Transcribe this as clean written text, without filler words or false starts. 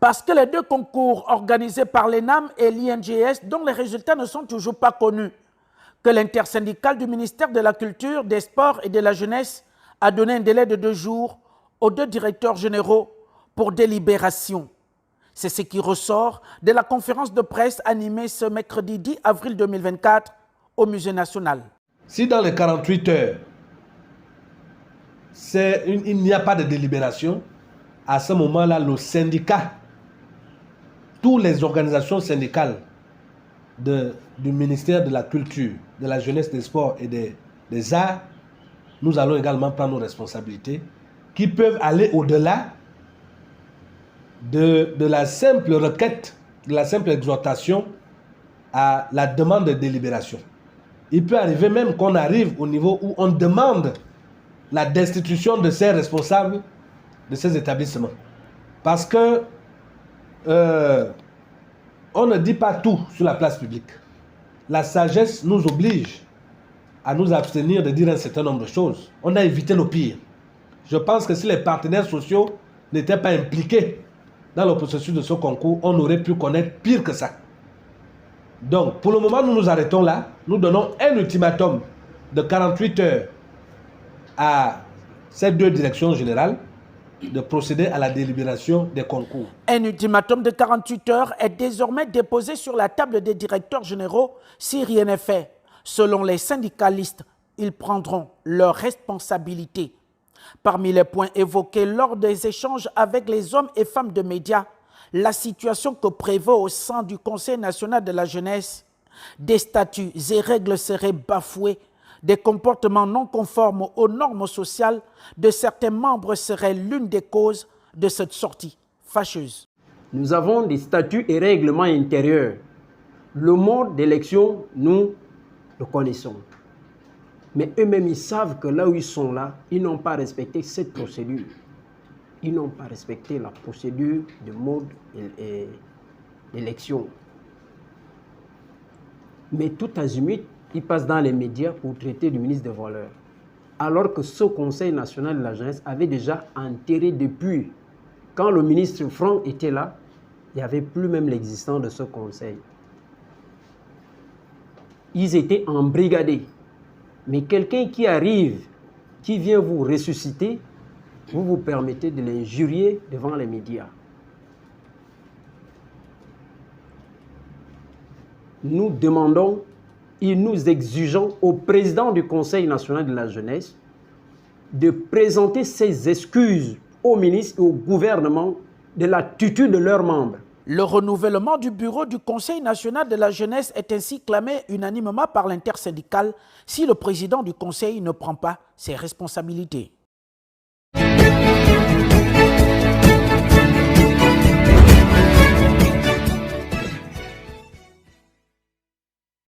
Parce que les deux concours organisés par l'ENAM et l'INGS, dont les résultats ne sont toujours pas connus, que l'intersyndicale du ministère de la Culture, des Sports et de la Jeunesse a donné un délai de 2 jours aux 2 directeurs généraux pour délibération. C'est ce qui ressort de la conférence de presse animée ce mercredi 10 avril 2024 au Musée national. Si dans les 48 heures, il n'y a pas de délibération, à ce moment-là, le syndicat, toutes les organisations syndicales du ministère de la Culture, de la Jeunesse, des Sports et des Arts, nous allons également prendre nos responsabilités qui peuvent aller au-delà de la simple requête, de la simple exhortation à la demande de délibération. Il peut arriver même qu'on arrive au niveau où on demande la destitution de ces responsables de ces établissements. Parce que on ne dit pas tout sur la place publique. La sagesse nous oblige à nous abstenir de dire un certain nombre de choses. On a évité le pire. Je pense que si les partenaires sociaux n'étaient pas impliqués dans le processus de ce concours, on aurait pu connaître pire que ça. Donc, pour le moment, nous nous arrêtons là. Nous donnons un ultimatum de 48 heures à ces 2 directions générales de procéder à la délibération des concours. Un ultimatum de 48 heures est désormais déposé sur la table des directeurs généraux si rien n'est fait. Selon les syndicalistes, ils prendront leurs responsabilités. Parmi les points évoqués lors des échanges avec les hommes et femmes de médias, la situation que prévaut au sein du Conseil national de la jeunesse, des statuts et règles seraient bafoués, des comportements non conformes aux normes sociales de certains membres seraient l'une des causes de cette sortie fâcheuse. Nous avons des statuts et règlements intérieurs. Le mode d'élection, nous le connaissons. Mais eux-mêmes, ils savent que là où ils sont là, ils n'ont pas respecté cette procédure. Ils n'ont pas respecté la procédure de mode d'élection. Mais tout azimut, ils passent dans les médias pour traiter du ministre des Valeurs. Alors que ce Conseil national de la jeunesse avait déjà enterré depuis. Quand le ministre Franck était là, il n'y avait plus même l'existence de ce conseil. Ils étaient embrigadés. Mais quelqu'un qui arrive, qui vient vous ressusciter, vous vous permettez de l'injurier devant les médias. Nous demandons et nous exigeons au président du Conseil national de la jeunesse de présenter ses excuses aux ministres et au gouvernement de l'attitude de leurs membres. Le renouvellement du bureau du Conseil national de la jeunesse est ainsi clamé unanimement par l'intersyndicale si le président du Conseil ne prend pas ses responsabilités.